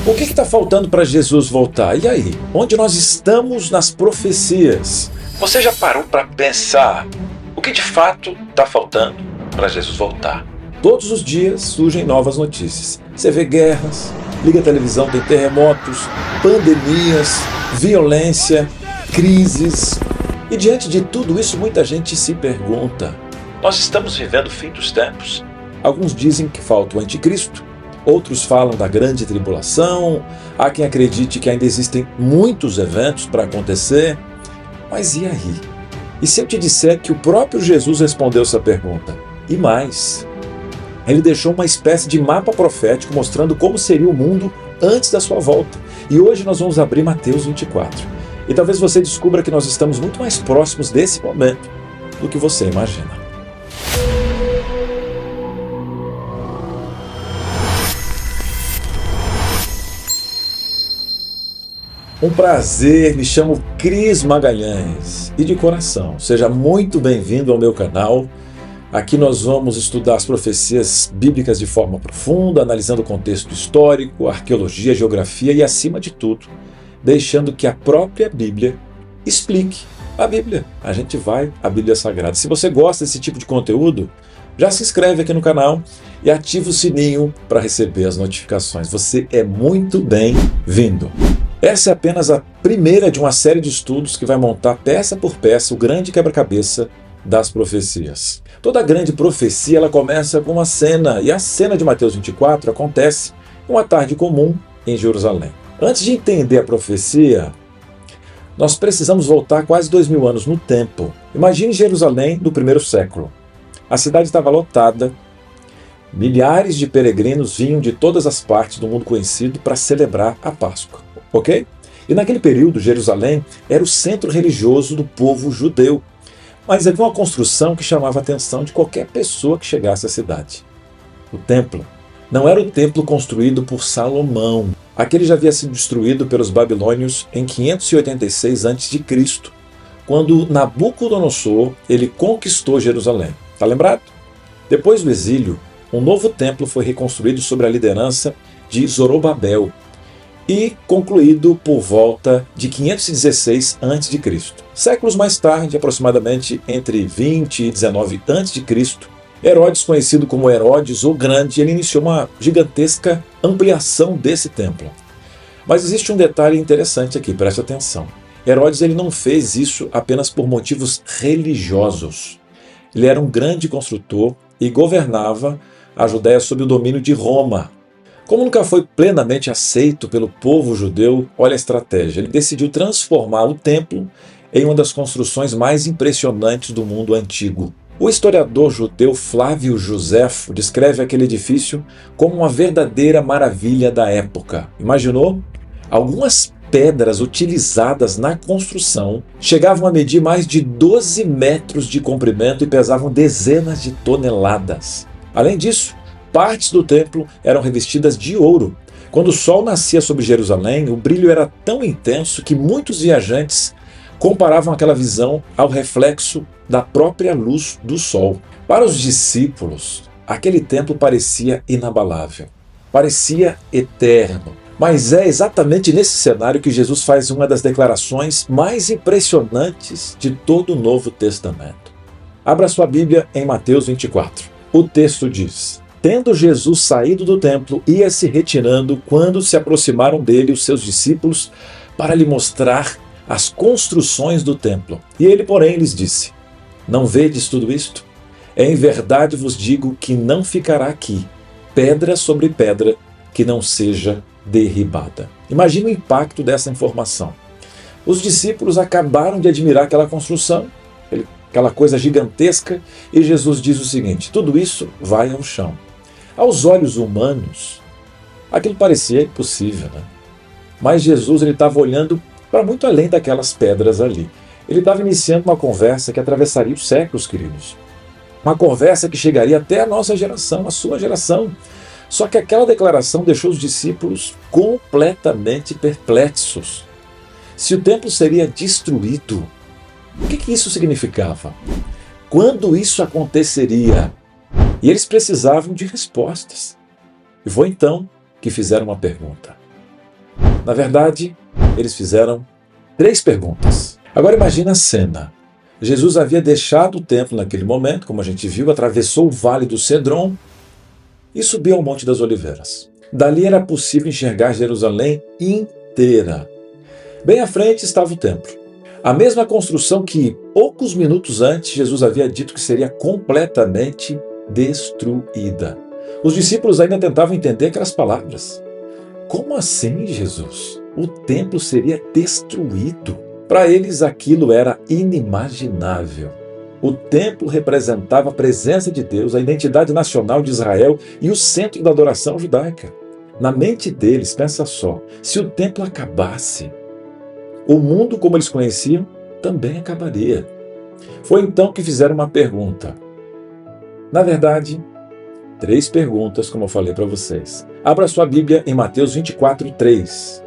O que está faltando para Jesus voltar? E aí? Onde nós estamos nas profecias? Você já parou para pensar o que de fato está faltando para Jesus voltar? Todos os dias surgem novas notícias. Você vê guerras, liga a televisão, tem terremotos, pandemias, violência, crises. E diante de tudo isso, muita gente se pergunta: nós estamos vivendo o fim dos tempos? Alguns dizem que falta o anticristo, outros falam da grande tribulação, há quem acredite que ainda existem muitos eventos para acontecer. Mas e aí? E se eu te disser que o próprio Jesus respondeu essa pergunta? E mais, ele deixou uma espécie de mapa profético mostrando como seria o mundo antes da sua volta. E hoje nós vamos abrir Mateus 24. E talvez você descubra que nós estamos muito mais próximos desse momento do que você imagina. Um prazer, me chamo Cris Magalhães e de coração, seja muito bem-vindo ao meu canal. Aqui nós vamos estudar as profecias bíblicas de forma profunda, analisando o contexto histórico, arqueologia, geografia e, acima de tudo, deixando que a própria Bíblia explique a Bíblia. A gente vai à Bíblia Sagrada. Se você gosta desse tipo de conteúdo, já se inscreve aqui no canal e ativa o sininho para receber as notificações. Você é muito bem-vindo. Essa é apenas a primeira de uma série de estudos que vai montar peça por peça o grande quebra-cabeça das profecias. Toda grande profecia ela começa com uma cena, e a cena de Mateus 24 acontece em uma tarde comum em Jerusalém. Antes de entender a profecia, nós precisamos voltar quase 2000 anos no tempo. Imagine Jerusalém do primeiro século. A cidade estava lotada, milhares de peregrinos vinham de todas as partes do mundo conhecido para celebrar a Páscoa. Ok? E naquele período, Jerusalém era o centro religioso do povo judeu. Mas havia uma construção que chamava a atenção de qualquer pessoa que chegasse à cidade. O templo. Não era o templo construído por Salomão. Aquele já havia sido destruído pelos babilônios em 586 a.C., quando Nabucodonosor ele conquistou Jerusalém. Está lembrado? Depois do exílio, um novo templo foi reconstruído sob a liderança de Zorobabel e concluído por volta de 516 a.C. Séculos mais tarde, aproximadamente entre 20 e 19 a.C., Herodes, conhecido como Herodes o Grande, ele iniciou uma gigantesca ampliação desse templo. Mas existe um detalhe interessante aqui, preste atenção. Herodes ele não fez isso apenas por motivos religiosos. Ele era um grande construtor e governava a Judéia sob o domínio de Roma. Como nunca foi plenamente aceito pelo povo judeu, olha a estratégia. Ele decidiu transformar o templo em uma das construções mais impressionantes do mundo antigo. O historiador judeu Flávio Joséfo descreve aquele edifício como uma verdadeira maravilha da época. Imaginou? Algumas pedras utilizadas na construção chegavam a medir mais de 12 metros de comprimento e pesavam dezenas de toneladas. Além disso, partes do templo eram revestidas de ouro. Quando o sol nascia sobre Jerusalém, o brilho era tão intenso que muitos viajantes comparavam aquela visão ao reflexo da própria luz do sol. Para os discípulos, aquele templo parecia inabalável, parecia eterno. Mas é exatamente nesse cenário que Jesus faz uma das declarações mais impressionantes de todo o Novo Testamento. Abra sua Bíblia em Mateus 24. O texto diz: Tendo Jesus saído do templo, ia se retirando quando se aproximaram dele os seus discípulos para lhe mostrar as construções do templo. E ele, porém, lhes disse: Não vedes tudo isto? Em verdade vos digo que não ficará aqui pedra sobre pedra que não seja derribada. Imagina o impacto dessa informação. Os discípulos acabaram de admirar aquela construção, aquela coisa gigantesca, e Jesus diz o seguinte: tudo isso vai ao chão. Aos olhos humanos, aquilo parecia impossível, né? Mas Jesus estava olhando para muito além daquelas pedras ali. Ele estava iniciando uma conversa que atravessaria os séculos, queridos. Uma conversa que chegaria até a nossa geração, a sua geração. Só que aquela declaração deixou os discípulos completamente perplexos. Se o templo seria destruído, o que isso significava? Quando isso aconteceria? E eles precisavam de respostas. E foi então que fizeram uma pergunta: Na verdade, eles fizeram 3 perguntas. Agora imagina a cena. Jesus havia deixado o templo naquele momento, como a gente viu, atravessou o vale do Cedron e subiu ao Monte das Oliveiras. Dali era possível enxergar Jerusalém inteira. Bem à frente estava o templo. A mesma construção que, poucos minutos antes, Jesus havia dito que seria completamente destruída. Os discípulos ainda tentavam entender aquelas palavras. Como assim, Jesus? O templo seria destruído? Para eles aquilo era inimaginável. O templo representava a presença de Deus, a identidade nacional de Israel e o centro da adoração judaica. Na mente deles, pensa só, se o templo acabasse, o mundo como eles conheciam também acabaria. Foi então que fizeram uma pergunta. Na verdade, 3 perguntas, como eu falei para vocês. Abra sua Bíblia em Mateus 24:3.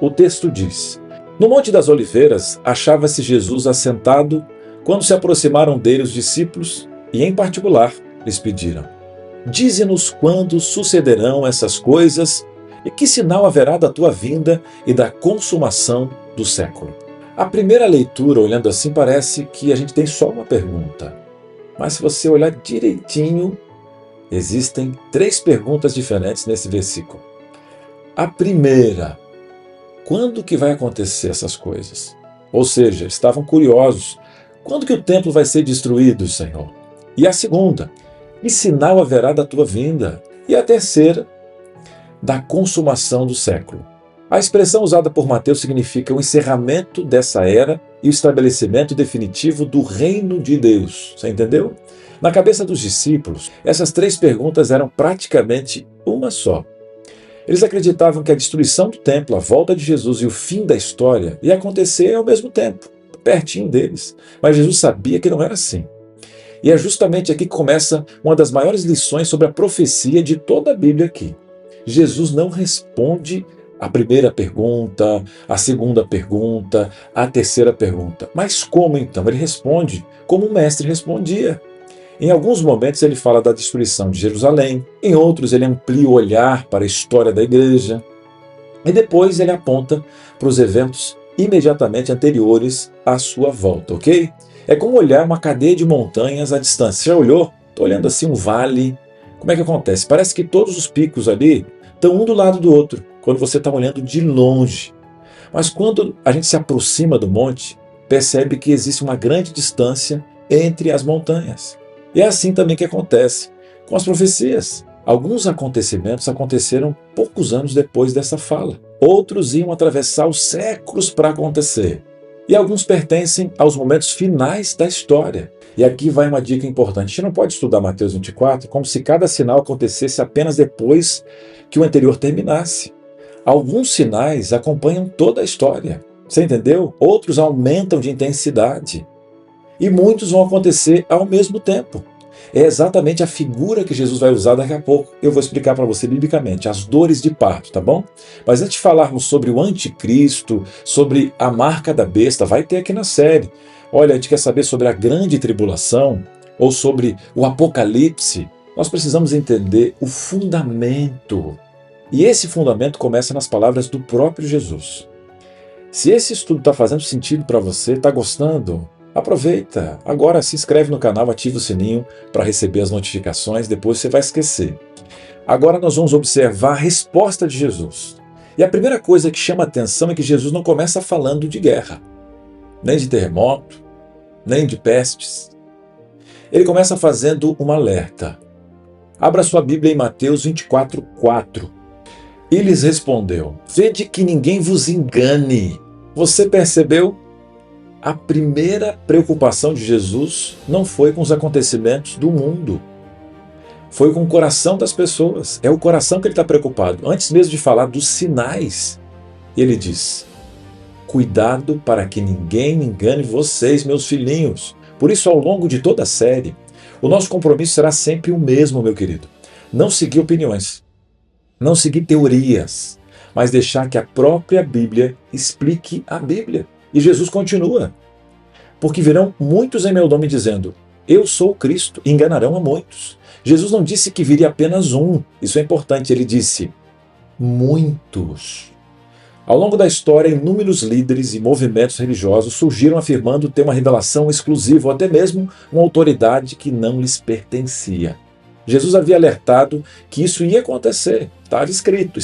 O texto diz: No Monte das Oliveiras achava-se Jesus assentado quando se aproximaram dele os discípulos e, em particular, lhes pediram: Dize-nos quando sucederão essas coisas e que sinal haverá da tua vinda e da consumação do século. A primeira leitura, olhando assim, parece que a gente tem só uma pergunta. Mas se você olhar direitinho, existem 3 perguntas diferentes nesse versículo. A primeira: quando que vai acontecer essas coisas? Ou seja, estavam curiosos. Quando que o templo vai ser destruído, Senhor? E a segunda: que sinal haverá da tua vinda? E a terceira: da consumação do século. A expressão usada por Mateus significa o encerramento dessa era e o estabelecimento definitivo do reino de Deus. Você entendeu? Na cabeça dos discípulos, essas 3 perguntas eram praticamente uma só. Eles acreditavam que a destruição do templo, a volta de Jesus e o fim da história ia acontecer ao mesmo tempo, pertinho deles. Mas Jesus sabia que não era assim. E é justamente aqui que começa uma das maiores lições sobre a profecia de toda a Bíblia aqui. Jesus não responde a primeira pergunta, a segunda pergunta, a terceira pergunta. Mas como então? Ele responde como o mestre respondia. Em alguns momentos ele fala da destruição de Jerusalém, em outros ele amplia o olhar para a história da igreja, e depois ele aponta para os eventos imediatamente anteriores à sua volta, ok? É como olhar uma cadeia de montanhas à distância. Já olhou? Estou olhando assim um vale. Como é que acontece? Parece que todos os picos ali estão um do lado do outro, quando você está olhando de longe. Mas quando a gente se aproxima do monte, percebe que existe uma grande distância entre as montanhas. E é assim também que acontece com as profecias. Alguns acontecimentos aconteceram poucos anos depois dessa fala. Outros iam atravessar os séculos para acontecer. E alguns pertencem aos momentos finais da história. E aqui vai uma dica importante. A gente não pode estudar Mateus 24 como se cada sinal acontecesse apenas depois que o anterior terminasse. Alguns sinais acompanham toda a história. Você entendeu? Outros aumentam de intensidade. E muitos vão acontecer ao mesmo tempo. É exatamente a figura que Jesus vai usar daqui a pouco. Eu vou explicar para você biblicamente, as dores de parto, tá bom? Mas antes de falarmos sobre o anticristo, sobre a marca da besta, vai ter aqui na série. Olha, a gente quer saber sobre a grande tribulação ou sobre o apocalipse. Nós precisamos entender o fundamento. E esse fundamento começa nas palavras do próprio Jesus. Se esse estudo está fazendo sentido para você, está gostando, aproveita. Agora se inscreve no canal, ativa o sininho para receber as notificações, depois você vai esquecer. Agora nós vamos observar a resposta de Jesus. E a primeira coisa que chama a atenção é que Jesus não começa falando de guerra, nem de terremoto, nem de pestes. Ele começa fazendo um alerta. Abra sua Bíblia em Mateus 24:4. E lhes respondeu: Vede que ninguém vos engane. Você percebeu? A primeira preocupação de Jesus não foi com os acontecimentos do mundo. Foi com o coração das pessoas. É o coração que ele está preocupado. Antes mesmo de falar dos sinais, ele diz: Cuidado para que ninguém engane vocês, meus filhinhos. Por isso, ao longo de toda a série, o nosso compromisso será sempre o mesmo, meu querido. Não seguir opiniões, não seguir teorias, mas deixar que a própria Bíblia explique a Bíblia. E Jesus continua: Porque virão muitos em meu nome dizendo: Eu sou o Cristo, e enganarão a muitos. Jesus não disse que viria apenas um, isso é importante, ele disse muitos. Ao longo da história, inúmeros líderes e movimentos religiosos surgiram afirmando ter uma revelação exclusiva ou até mesmo uma autoridade que não lhes pertencia. Jesus havia alertado que isso ia acontecer. Está escrito.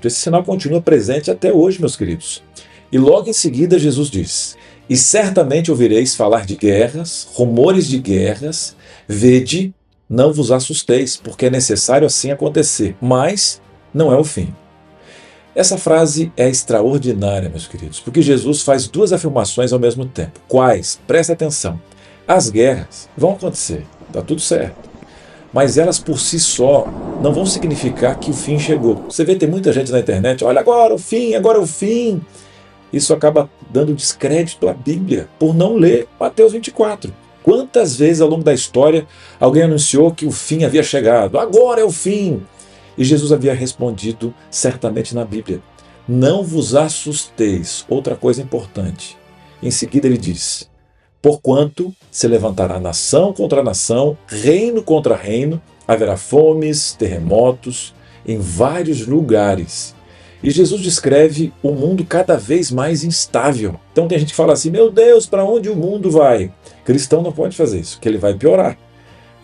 Esse sinal continua presente até hoje, meus queridos. E logo em seguida Jesus diz: "E certamente ouvireis falar de guerras, rumores de guerras. Vede, não vos assusteis, porque é necessário assim acontecer, mas não é o fim." Essa frase é extraordinária, meus queridos, porque Jesus faz duas afirmações ao mesmo tempo. Quais? Presta atenção. As guerras vão acontecer, está tudo certo. Mas elas por si só não vão significar que o fim chegou. Você vê, tem muita gente na internet, olha, agora é o fim. Isso acaba dando descrédito à Bíblia, por não ler Mateus 24. Quantas vezes ao longo da história alguém anunciou que o fim havia chegado? Agora é o fim. E Jesus havia respondido certamente na Bíblia: "Não vos assusteis." Outra coisa importante. Em seguida ele diz: "Porquanto se levantará nação contra nação, reino contra reino, haverá fomes, terremotos em vários lugares." E Jesus descreve um mundo cada vez mais instável. Então tem gente que fala assim: "Meu Deus, para onde o mundo vai?" Cristão não pode fazer isso, que ele vai piorar.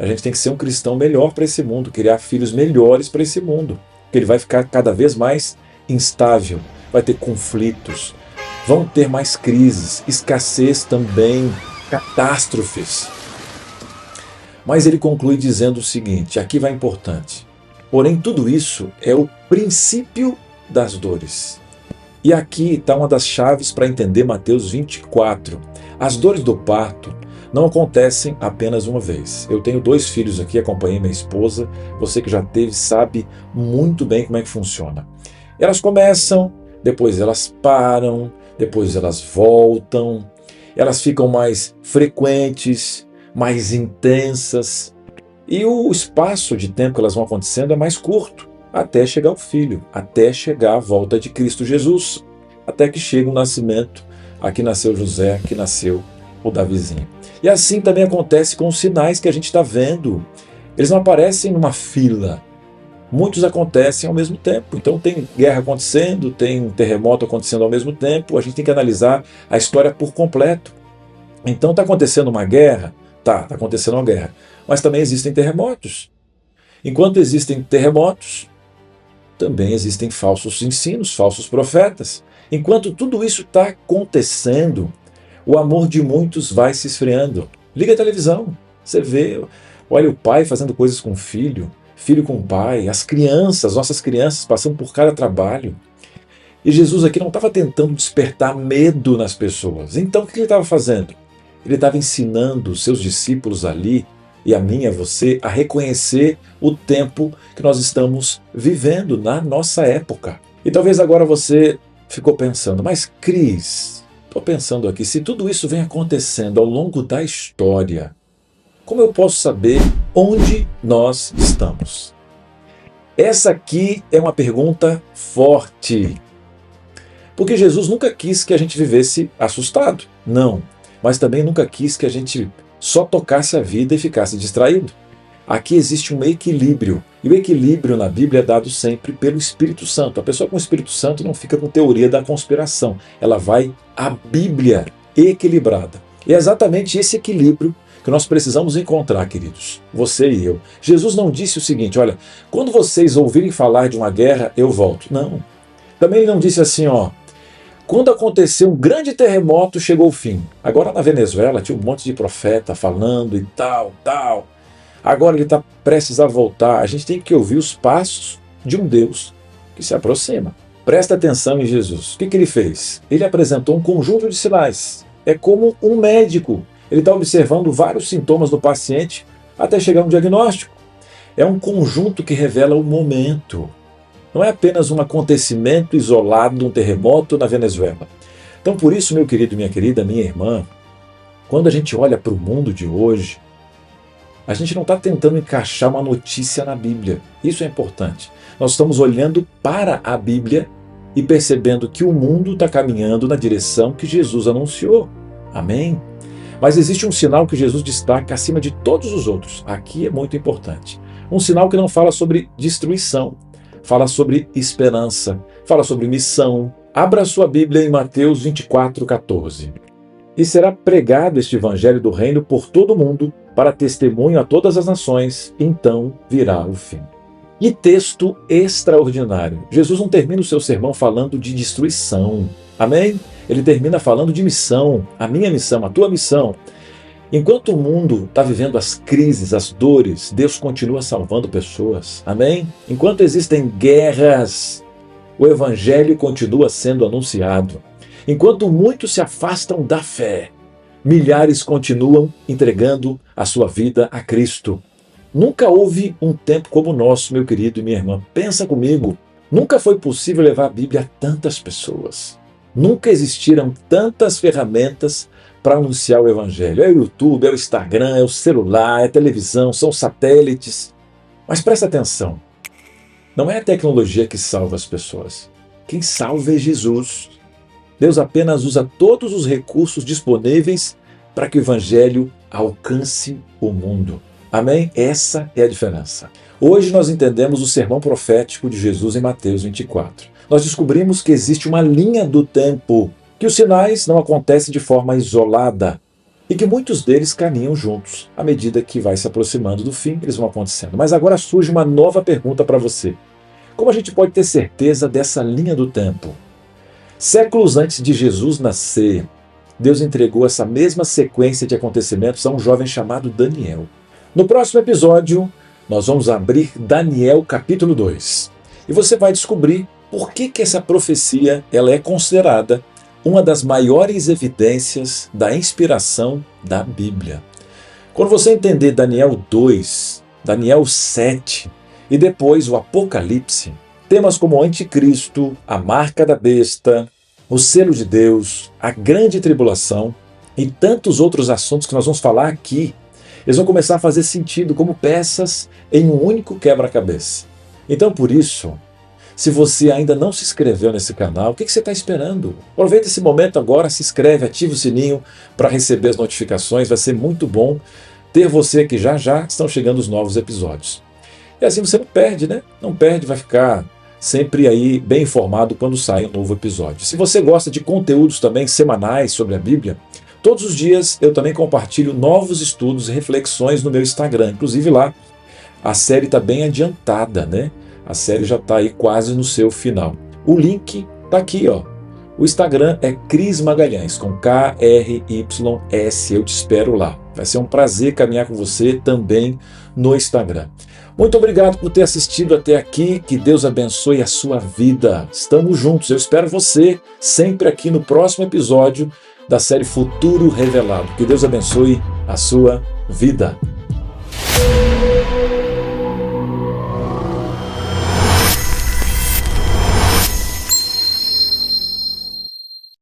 A gente tem que ser um cristão melhor para esse mundo, criar filhos melhores para esse mundo, porque ele vai ficar cada vez mais instável, vai ter conflitos, vão ter mais crises, escassez também, catástrofes. Mas ele conclui dizendo o seguinte, aqui vai importante: "Porém, tudo isso é o princípio das dores." E aqui está uma das chaves para entender Mateus 24. As dores do parto não acontecem apenas uma vez. Eu tenho 2 filhos aqui, acompanhei minha esposa. Você que já teve sabe muito bem como é que funciona. Elas começam, depois elas param, depois elas voltam, elas ficam mais frequentes, mais intensas. E o espaço de tempo que elas vão acontecendo é mais curto, até chegar o filho, até chegar a volta de Cristo Jesus, até que chega o nascimento. Aqui nasceu José, aqui nasceu o Davizinho. E assim também acontece com os sinais que a gente está vendo. Eles não aparecem numa fila. Muitos acontecem ao mesmo tempo. Então tem guerra acontecendo, tem terremoto acontecendo ao mesmo tempo. A gente tem que analisar a história por completo. Então está acontecendo uma guerra? Está acontecendo uma guerra. Mas também existem terremotos. Enquanto existem terremotos, também existem falsos ensinos, falsos profetas. Enquanto tudo isso está acontecendo, o amor de muitos vai se esfriando. Liga a televisão, você vê, olha o pai fazendo coisas com o filho, filho com o pai, as crianças, nossas crianças passando por cada trabalho. E Jesus aqui não estava tentando despertar medo nas pessoas. Então o que ele estava fazendo? Ele estava ensinando os seus discípulos ali, e a mim e a você, a reconhecer o tempo que nós estamos vivendo na nossa época. E talvez agora você ficou pensando, mas Cris, estou pensando aqui, se tudo isso vem acontecendo ao longo da história, como eu posso saber onde nós estamos? Essa aqui é uma pergunta forte. Porque Jesus nunca quis que a gente vivesse assustado, não. Mas também nunca quis que a gente só tocasse a vida e ficasse distraído. Aqui existe um equilíbrio. E o equilíbrio na Bíblia é dado sempre pelo Espírito Santo. A pessoa com o Espírito Santo não fica com teoria da conspiração. Ela vai à Bíblia equilibrada. E é exatamente esse equilíbrio que nós precisamos encontrar, queridos. Você e eu. Jesus não disse o seguinte, olha, quando vocês ouvirem falar de uma guerra, eu volto. Não. Também ele não disse assim, quando aconteceu um grande terremoto, chegou o fim. Agora na Venezuela tinha um monte de profeta falando e tal. Agora ele está prestes a voltar. A gente tem que ouvir os passos de um Deus que se aproxima. Presta atenção em Jesus. O que ele fez? Ele apresentou um conjunto de sinais. É como um médico. Ele está observando vários sintomas do paciente até chegar a um diagnóstico. É um conjunto que revela o momento. Não é apenas um acontecimento isolado, um terremoto na Venezuela. Então por isso, meu querido, minha querida, minha irmã, quando a gente olha para o mundo de hoje, a gente não está tentando encaixar uma notícia na Bíblia. Isso é importante. Nós estamos olhando para a Bíblia e percebendo que o mundo está caminhando na direção que Jesus anunciou. Amém? Mas existe um sinal que Jesus destaca acima de todos os outros. Aqui é muito importante. Um sinal que não fala sobre destruição, fala sobre esperança, fala sobre missão, Abra sua Bíblia em Mateus 24:14. E será pregado este evangelho do reino por todo o mundo, para testemunho a todas as nações, então virá o fim. Que texto extraordinário! Jesus não termina o seu sermão falando de destruição. Amém? Ele termina falando de missão, a minha missão, a tua missão. Enquanto o mundo está vivendo as crises, as dores, Deus continua salvando pessoas. Amém? Enquanto existem guerras, o evangelho continua sendo anunciado. Enquanto muitos se afastam da fé, milhares continuam entregando a sua vida a Cristo. Nunca houve um tempo como o nosso, meu querido e minha irmã. Pensa comigo, nunca foi possível levar a Bíblia a tantas pessoas. Nunca existiram tantas ferramentas para anunciar o evangelho. É o YouTube, é o Instagram, é o celular, é a televisão, são satélites. Mas presta atenção, não é a tecnologia que salva as pessoas. Quem salva é Jesus. Deus apenas usa todos os recursos disponíveis para que o evangelho alcance o mundo. Amém? Essa é a diferença. Hoje nós entendemos o sermão profético de Jesus em Mateus 24. Nós descobrimos que existe uma linha do tempo, que os sinais não acontecem de forma isolada e que muitos deles caminham juntos. À medida que vai se aproximando do fim, eles vão acontecendo. Mas agora surge uma nova pergunta para você. Como a gente pode ter certeza dessa linha do tempo? Séculos antes de Jesus nascer, Deus entregou essa mesma sequência de acontecimentos a um jovem chamado Daniel. No próximo episódio, nós vamos abrir Daniel capítulo 2. E você vai descobrir por que essa profecia ela é considerada uma das maiores evidências da inspiração da Bíblia. Quando você entender Daniel 2, Daniel 7 e depois o Apocalipse, temas como o Anticristo, a marca da besta, o selo de Deus, a grande tribulação e tantos outros assuntos que nós vamos falar aqui, eles vão começar a fazer sentido como peças em um único quebra-cabeça. Então, por isso, se você ainda não se inscreveu nesse canal, o que você está esperando? Aproveita esse momento agora, se inscreve, ativa o sininho para receber as notificações. Vai ser muito bom ter você aqui já estão chegando os novos episódios. E assim você não perde, né? Não perde, vai ficar sempre aí bem informado quando sai um novo episódio. Se você gosta de conteúdos também semanais sobre a Bíblia, todos os dias eu também compartilho novos estudos e reflexões no meu Instagram. Inclusive lá, a série está bem adiantada, né? A série já está aí quase no seu final. O link está aqui, ó. O Instagram é Cris Magalhães, com K-R-Y-S. Eu te espero lá. Vai ser um prazer caminhar com você também no Instagram. Muito obrigado por ter assistido até aqui. Que Deus abençoe a sua vida. Estamos juntos. Eu espero você sempre aqui no próximo episódio da série Futuro Revelado. Que Deus abençoe a sua vida.